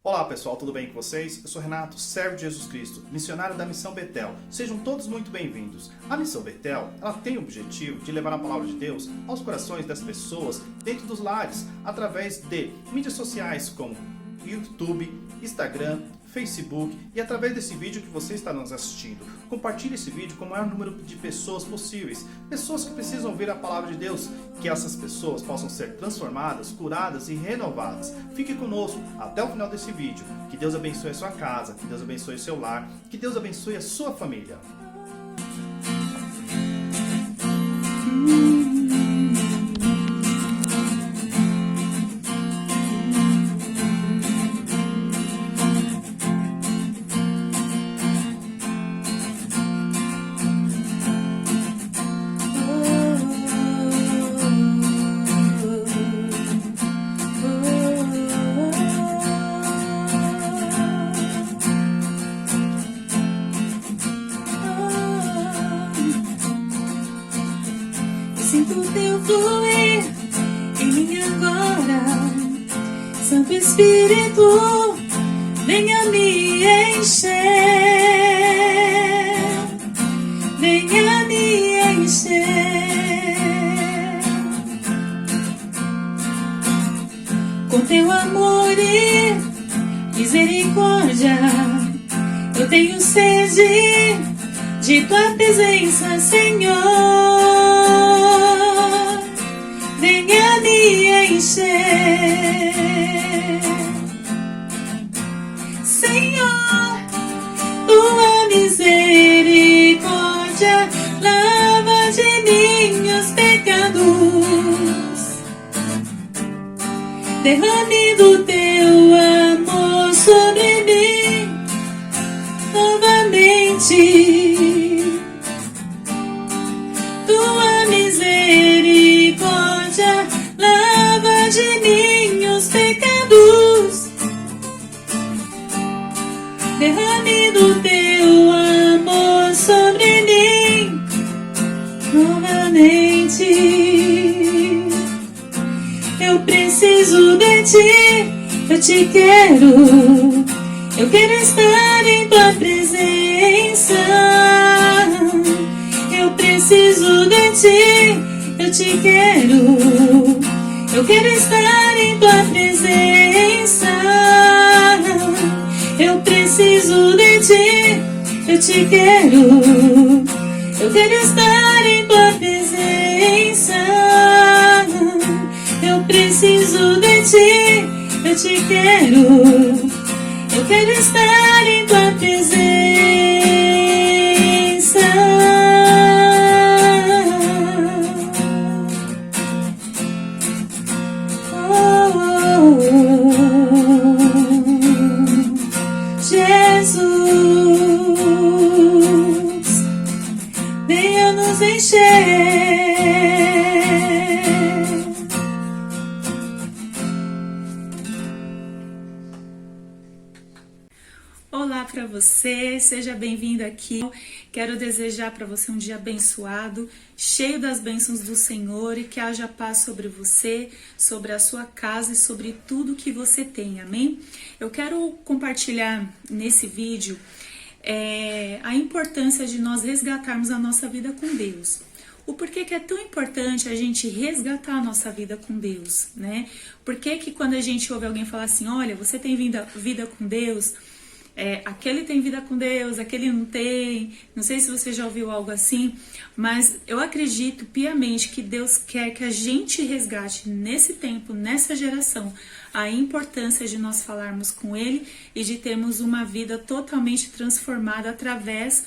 Olá pessoal, tudo bem com vocês? Eu sou Renato, servo de Jesus Cristo, missionário da Missão Betel. Sejam todos muito bem-vindos. A Missão Betel, ela tem o objetivo de levar a palavra de Deus aos corações das pessoas dentro dos lares, através de mídias sociais como YouTube, Instagram, Facebook e através desse vídeo que você está nos assistindo. Compartilhe esse vídeo com o maior número de pessoas possíveis, pessoas que precisam ouvir a palavra de Deus, que essas pessoas possam ser transformadas, curadas e renovadas. Fique conosco até o final desse vídeo. Que Deus abençoe a sua casa, que Deus abençoe o seu lar, que Deus abençoe a sua família. Sinto teu fluir em mim agora, Santo Espírito, venha me encher, venha me encher. Com teu amor e misericórdia, eu tenho sede de tua presença, Senhor. Venha me encher, Senhor, tua misericórdia lava de mim os pecados. Derrame do teu amor sobre mim novamente. Tua misericórdia lava de mim os pecados. Derrame do teu amor sobre mim novamente. Eu preciso de ti, eu te quero. Eu quero estar em tua presença. Eu preciso de ti, eu te quero. Eu quero estar em tua presença. Eu preciso de ti, eu te quero. Eu quero estar em tua presença. Eu preciso de ti, eu te quero. Eu quero estar em tua presença. Jesus, venha nos encher. Olá para você, seja bem-vindo aqui. Quero desejar para você um dia abençoado, cheio das bênçãos do Senhor e que haja paz sobre você, sobre a sua casa e sobre tudo que você tem, amém? Eu quero compartilhar nesse vídeo a importância de nós resgatarmos a nossa vida com Deus. O porquê que é tão importante a gente resgatar a nossa vida com Deus, né? Por que quando a gente ouve alguém falar assim, olha, você tem vida com Deus, aquele tem vida com Deus, aquele não tem, não sei se você já ouviu algo assim, mas eu acredito piamente que Deus quer que a gente resgate nesse tempo, nessa geração, a importância de nós falarmos com Ele e de termos uma vida totalmente transformada através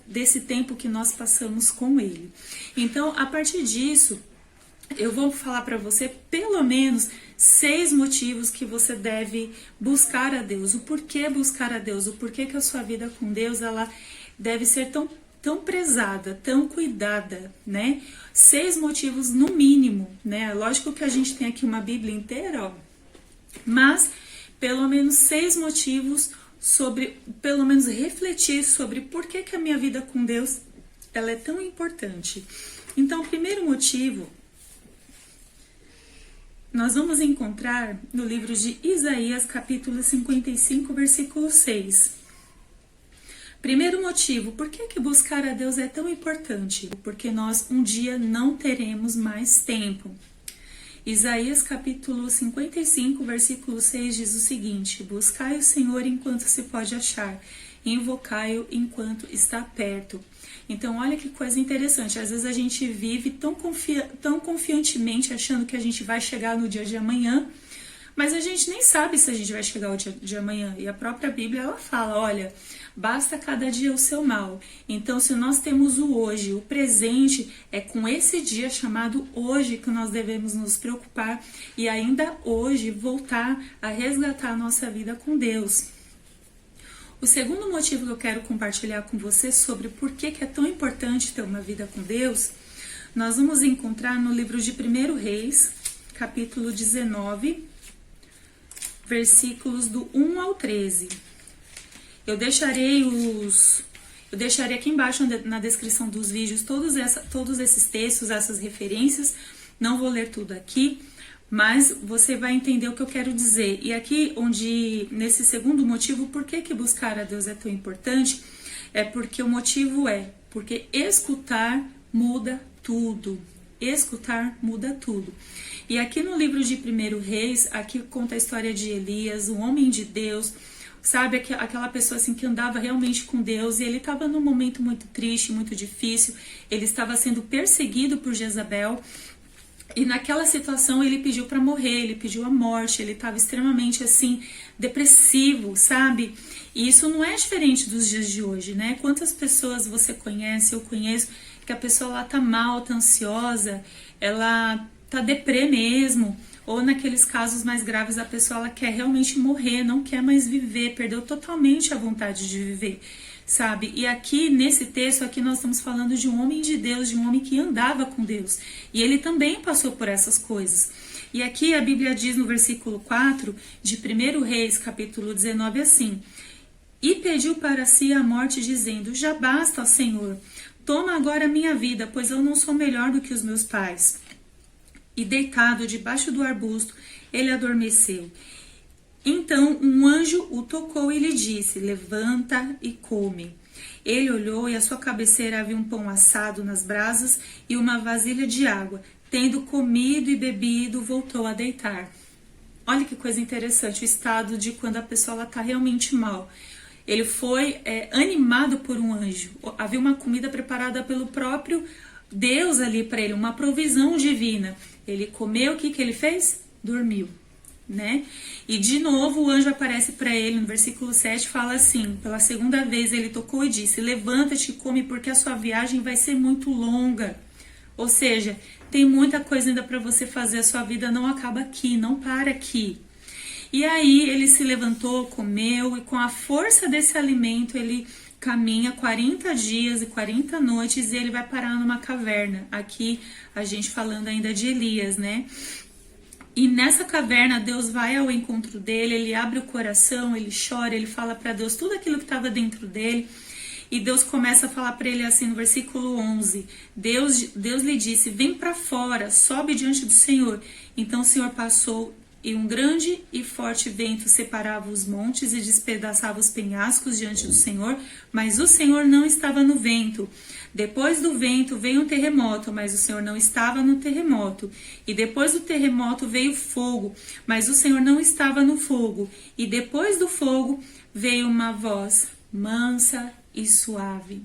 desse tempo que nós passamos com Ele. Então, a partir disso, eu vou falar para você pelo menos 6 motivos que você deve buscar a Deus. O porquê buscar a Deus, o porquê que a sua vida com Deus ela deve ser tão prezada, tão cuidada, né? 6 motivos no mínimo, né? Lógico que a gente tem aqui uma Bíblia inteira, ó, mas pelo menos 6 motivos sobre, pelo menos refletir sobre por que a minha vida com Deus ela é tão importante. Então, o primeiro motivo nós vamos encontrar no livro de Isaías, capítulo 55, versículo 6. Primeiro motivo, por que buscar a Deus é tão importante? Porque nós um dia não teremos mais tempo. Isaías capítulo 55, versículo 6 diz o seguinte: buscai o Senhor enquanto se pode achar, invocai-o enquanto está perto. Então olha que coisa interessante, às vezes a gente vive tão confiantemente achando que a gente vai chegar no dia de amanhã, mas a gente nem sabe se a gente vai chegar ao dia de amanhã. E a própria Bíblia ela fala, olha, basta cada dia o seu mal. Então, se nós temos o hoje, o presente, é com esse dia chamado hoje que nós devemos nos preocupar e ainda hoje voltar a resgatar a nossa vida com Deus. O segundo motivo que eu quero compartilhar com você sobre por que é tão importante ter uma vida com Deus, nós vamos encontrar no livro de 1 Reis, capítulo 19, versículos do 1 ao 13. Eu deixarei aqui embaixo na descrição dos vídeos todos esses textos, essas referências. Não vou ler tudo aqui, mas você vai entender o que eu quero dizer. E aqui, nesse segundo motivo, por que buscar a Deus é tão importante? É porque o motivo porque escutar muda tudo. Escutar muda tudo. E aqui no livro de 1 Reis, aqui conta a história de Elias, um homem de Deus, sabe, aquela pessoa assim que andava realmente com Deus, e ele estava num momento muito triste, muito difícil, ele estava sendo perseguido por Jezabel, e naquela situação ele pediu para morrer, ele pediu a morte, ele estava extremamente assim, depressivo, sabe? E isso não é diferente dos dias de hoje, né? Quantas pessoas você conhece, eu conheço, que a pessoa lá tá mal, tá ansiosa, ela tá deprê mesmo, ou naqueles casos mais graves a pessoa ela quer realmente morrer, não quer mais viver, perdeu totalmente a vontade de viver, sabe? E aqui nesse texto aqui nós estamos falando de um homem de Deus, de um homem que andava com Deus, e ele também passou por essas coisas. E aqui a Bíblia diz no versículo 4 de 1 Reis, capítulo 19, assim: e pediu para si a morte, dizendo: já basta, ó Senhor, toma agora a minha vida, pois eu não sou melhor do que os meus pais. E deitado debaixo do arbusto, ele adormeceu. Então um anjo o tocou e lhe disse: levanta e come. Ele olhou e à sua cabeceira havia um pão assado nas brasas e uma vasilha de água. Tendo comido e bebido, voltou a deitar. Olha que coisa interessante, o estado de quando a pessoa está realmente mal. Ele foi animado por um anjo. Havia uma comida preparada pelo próprio Deus ali para ele, uma provisão divina. Ele comeu, o que ele fez? Dormiu, né? E de novo o anjo aparece para ele no versículo 7, fala assim, pela segunda vez ele tocou e disse: levanta-te e come, porque a sua viagem vai ser muito longa. Ou seja, tem muita coisa ainda para você fazer, a sua vida não acaba aqui, não para aqui. E aí ele se levantou, comeu, e com a força desse alimento ele caminha 40 dias e 40 noites e ele vai parar numa caverna. Aqui a gente falando ainda de Elias, né? E nessa caverna Deus vai ao encontro dele, ele abre o coração, ele chora, ele fala para Deus tudo aquilo que estava dentro dele. E Deus começa a falar para ele assim no versículo 11. Deus lhe disse: vem para fora, sobe diante do Senhor. Então o Senhor passou, e um grande e forte vento separava os montes e despedaçava os penhascos diante do Senhor, mas o Senhor não estava no vento. Depois do vento veio um terremoto, mas o Senhor não estava no terremoto. E depois do terremoto veio fogo, mas o Senhor não estava no fogo. E depois do fogo veio uma voz mansa e suave.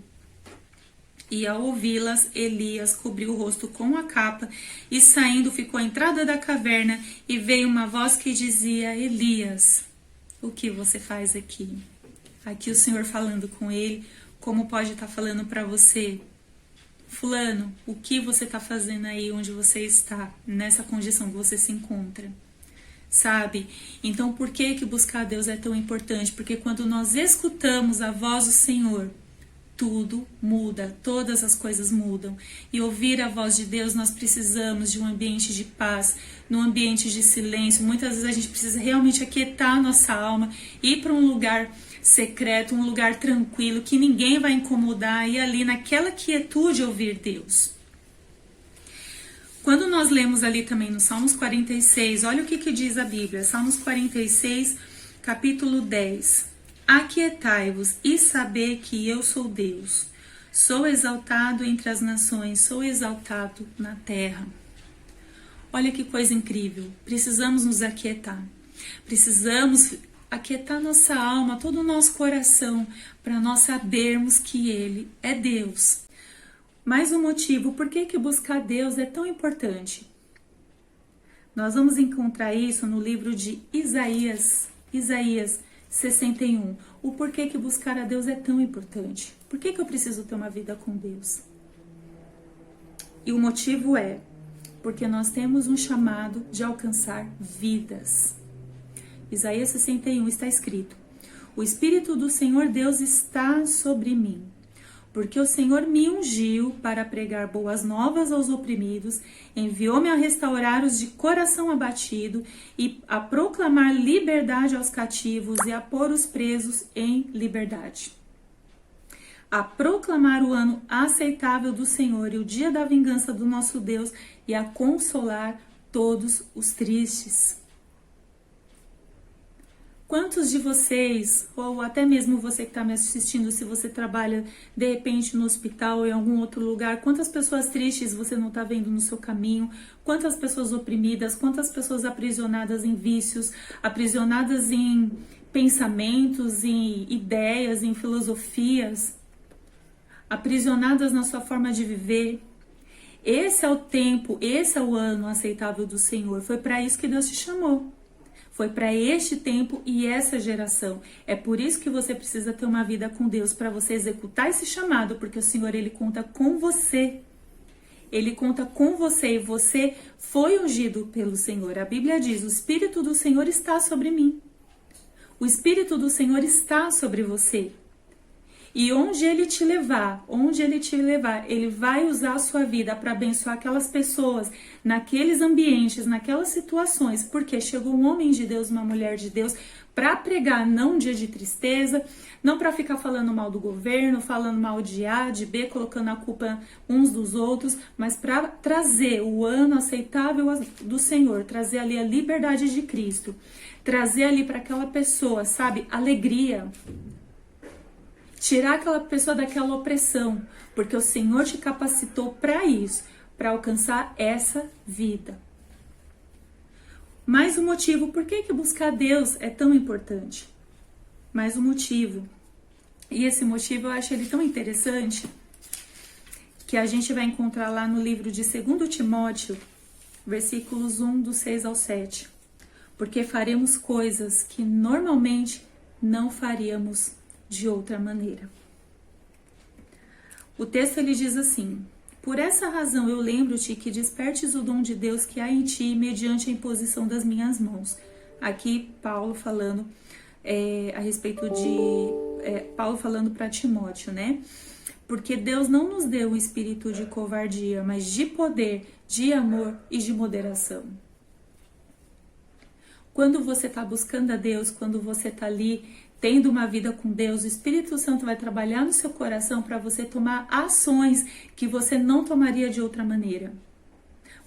E ao ouvi-las, Elias cobriu o rosto com a capa e saindo ficou à entrada da caverna, e veio uma voz que dizia: Elias, o que você faz aqui? Aqui o Senhor falando com ele, como pode estar falando para você: fulano, o que você está fazendo aí onde você está, nessa condição que você se encontra? Sabe? Então por que buscar a Deus é tão importante? Porque quando nós escutamos a voz do Senhor, tudo muda, todas as coisas mudam. E ouvir a voz de Deus, nós precisamos de um ambiente de paz, num ambiente de silêncio. Muitas vezes a gente precisa realmente aquietar a nossa alma, ir para um lugar secreto, um lugar tranquilo, que ninguém vai incomodar, e ali naquela quietude ouvir Deus. Quando nós lemos ali também no Salmos 46, olha o que diz a Bíblia. Salmos 46, capítulo 10. Aquietai-vos e sabei que eu sou Deus. Sou exaltado entre as nações, sou exaltado na terra. Olha que coisa incrível. Precisamos nos aquietar. Precisamos aquietar nossa alma, todo o nosso coração, para nós sabermos que Ele é Deus. Mais um motivo, por que buscar Deus é tão importante? Nós vamos encontrar isso no livro de Isaías 61. O porquê que buscar a Deus é tão importante. Por que eu preciso ter uma vida com Deus? E o motivo é porque nós temos um chamado de alcançar vidas. Isaías 61 está escrito: o Espírito do Senhor Deus está sobre mim, porque o Senhor me ungiu para pregar boas novas aos oprimidos, enviou-me a restaurar os de coração abatido e a proclamar liberdade aos cativos e a pôr os presos em liberdade. A proclamar o ano aceitável do Senhor e o dia da vingança do nosso Deus e a consolar todos os tristes. Quantos de vocês, ou até mesmo você que está me assistindo, se você trabalha de repente no hospital ou em algum outro lugar, quantas pessoas tristes você não está vendo no seu caminho? Quantas pessoas oprimidas, quantas pessoas aprisionadas em vícios, aprisionadas em pensamentos, em ideias, em filosofias, aprisionadas na sua forma de viver? Esse é o tempo, esse é o ano aceitável do Senhor. Foi para isso que Deus te chamou. Foi para este tempo e essa geração. É por isso que você precisa ter uma vida com Deus, para você executar esse chamado, porque o Senhor, Ele conta com você. Ele conta com você e você foi ungido pelo Senhor. A Bíblia diz: o Espírito do Senhor está sobre mim. O Espírito do Senhor está sobre você. E onde Ele te levar, Ele vai usar a sua vida para abençoar aquelas pessoas, naqueles ambientes, naquelas situações, porque chegou um homem de Deus, uma mulher de Deus, para pregar não um dia de tristeza, não para ficar falando mal do governo, falando mal de A, de B, colocando a culpa uns dos outros, mas para trazer o ano aceitável do Senhor, trazer ali a liberdade de Cristo, trazer ali para aquela pessoa, sabe, alegria. Tirar aquela pessoa daquela opressão, porque o Senhor te capacitou para isso, para alcançar essa vida. Mais um motivo, por que buscar Deus é tão importante? Mais um motivo. E esse motivo eu acho ele tão interessante, que a gente vai encontrar lá no livro de 2 Timóteo, versículos 1, do 6 ao 7. Porque faremos coisas que normalmente não faríamos de outra maneira. O texto ele diz assim: por essa razão eu lembro-te que despertes o dom de Deus que há em ti mediante a imposição das minhas mãos. Aqui Paulo falando a respeito de Paulo falando para Timóteo, né? Porque Deus não nos deu um espírito de covardia, mas de poder, de amor e de moderação. Quando você está buscando a Deus, quando você está ali tendo uma vida com Deus, o Espírito Santo vai trabalhar no seu coração para você tomar ações que você não tomaria de outra maneira.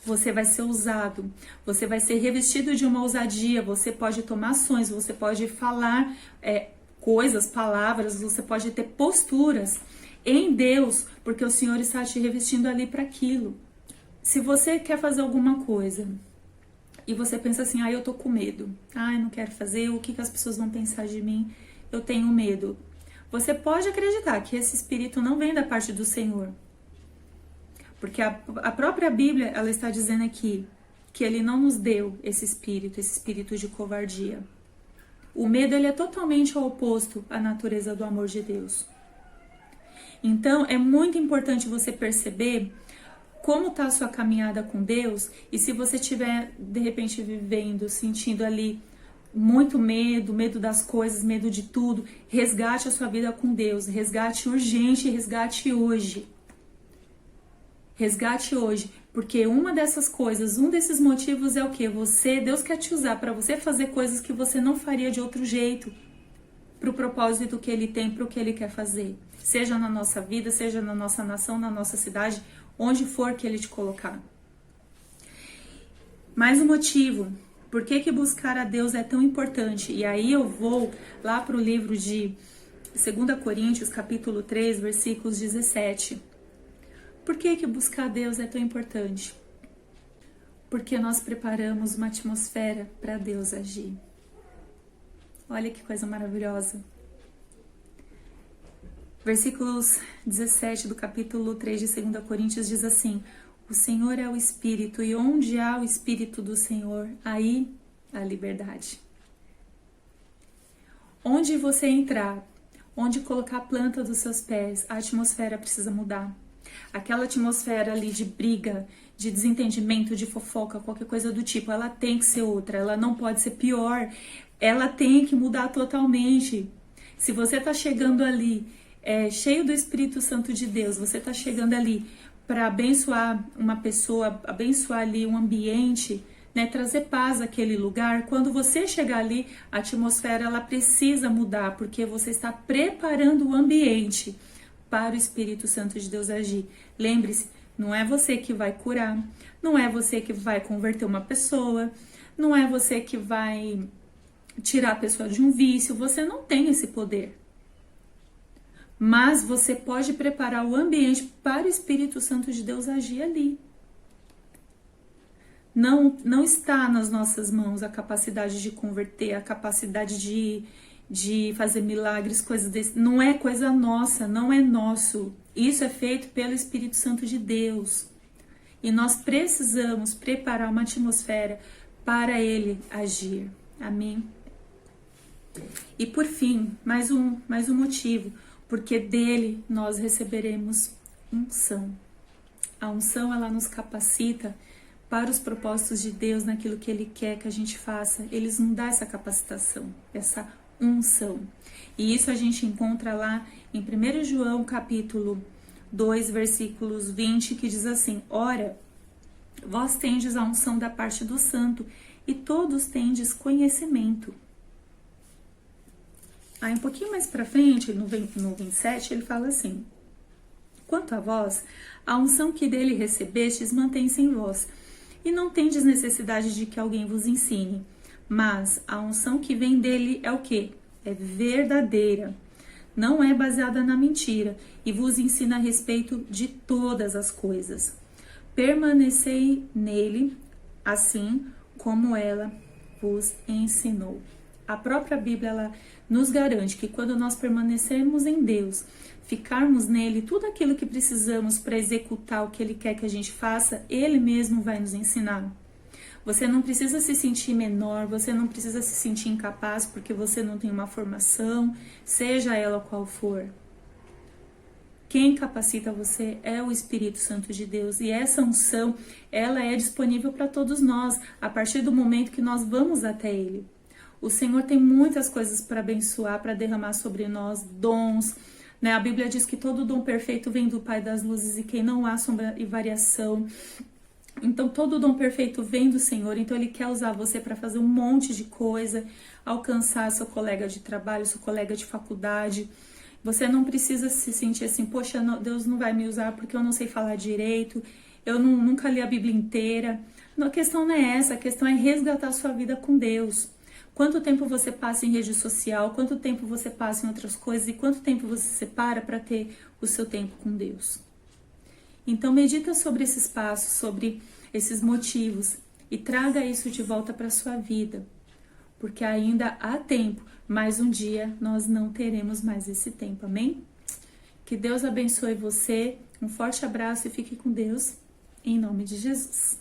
Você vai ser ousado, você vai ser revestido de uma ousadia, você pode tomar ações, você pode falar coisas, palavras, você pode ter posturas em Deus, porque o Senhor está te revestindo ali para aquilo. Se você quer fazer alguma coisa e você pensa assim: eu tô com medo, eu não quero fazer, o que as pessoas vão pensar de mim? Eu tenho medo. Você pode acreditar que esse espírito não vem da parte do Senhor. Porque a própria Bíblia, ela está dizendo aqui que Ele não nos deu esse espírito de covardia. O medo, ele é totalmente oposto à natureza do amor de Deus. Então, é muito importante você perceber como está a sua caminhada com Deus, e se você estiver, de repente, vivendo, sentindo ali muito medo das coisas, medo de tudo, resgate a sua vida com Deus, resgate urgente, resgate hoje. Resgate hoje, porque uma dessas coisas, um desses motivos é o quê? Deus quer te usar para você fazer coisas que você não faria de outro jeito, para o propósito que Ele tem, para o que Ele quer fazer. Seja na nossa vida, seja na nossa nação, na nossa cidade, onde for que Ele te colocar. Mais um motivo. Por que buscar a Deus é tão importante? E aí eu vou lá para o livro de 2 Coríntios, capítulo 3, versículos 17. Por que buscar a Deus é tão importante? Porque nós preparamos uma atmosfera para Deus agir. Olha que coisa maravilhosa. Versículos 17 do capítulo 3 de 2 Coríntios diz assim: o Senhor é o Espírito, e onde há o Espírito do Senhor, aí há liberdade. Onde você entrar, onde colocar a planta dos seus pés, a atmosfera precisa mudar. Aquela atmosfera ali de briga, de desentendimento, de fofoca, qualquer coisa do tipo, ela tem que ser outra, ela não pode ser pior, ela tem que mudar totalmente. Se você tá chegando ali cheio do Espírito Santo de Deus, você tá chegando ali para abençoar uma pessoa, abençoar ali um ambiente, né, trazer paz àquele lugar, quando você chegar ali, a atmosfera ela precisa mudar, porque você está preparando o ambiente para o Espírito Santo de Deus agir. Lembre-se, não é você que vai curar, não é você que vai converter uma pessoa, não é você que vai tirar a pessoa de um vício, você não tem esse poder. Mas você pode preparar o ambiente para o Espírito Santo de Deus agir ali. Não está nas nossas mãos a capacidade de converter, a capacidade de fazer milagres, coisas desse. Não é coisa nossa, não é nosso. Isso é feito pelo Espírito Santo de Deus. E nós precisamos preparar uma atmosfera para Ele agir. Amém? E por fim, mais um motivo. Porque dele nós receberemos unção. A unção, ela nos capacita para os propósitos de Deus, naquilo que Ele quer que a gente faça. Ele nos dá essa capacitação, essa unção. E isso a gente encontra lá em 1 João, capítulo 2, versículos 20, que diz assim: ora, vós tendes a unção da parte do Santo, e todos tendes conhecimento. Aí um pouquinho mais pra frente, no 27, ele fala assim: quanto a vós, a unção que dele recebestes mantém-se em vós, e não tendes necessidade de que alguém vos ensine. Mas a unção que vem dele é o quê? É verdadeira, não é baseada na mentira, e vos ensina a respeito de todas as coisas. Permanecei nele, assim como ela vos ensinou. A própria Bíblia, ela nos garante que quando nós permanecermos em Deus, ficarmos nele, tudo aquilo que precisamos para executar o que Ele quer que a gente faça, Ele mesmo vai nos ensinar. Você não precisa se sentir menor, você não precisa se sentir incapaz porque você não tem uma formação, seja ela qual for. Quem capacita você é o Espírito Santo de Deus, e essa unção, ela é disponível para todos nós, a partir do momento que nós vamos até Ele. O Senhor tem muitas coisas para abençoar, para derramar sobre nós, dons, né? A Bíblia diz que todo dom perfeito vem do Pai das luzes, e que não há sombra e variação. Então, todo dom perfeito vem do Senhor, então Ele quer usar você para fazer um monte de coisa, alcançar seu colega de trabalho, seu colega de faculdade. Você não precisa se sentir assim: poxa, Deus não vai me usar porque eu não sei falar direito, eu nunca li a Bíblia inteira. Não, a questão não é essa, a questão é resgatar a sua vida com Deus. Quanto tempo você passa em rede social, quanto tempo você passa em outras coisas e quanto tempo você separa para ter o seu tempo com Deus. Então medita sobre esses passos, sobre esses motivos e traga isso de volta para a sua vida, porque ainda há tempo, mas um dia nós não teremos mais esse tempo, amém? Que Deus abençoe você, um forte abraço e fique com Deus, em nome de Jesus.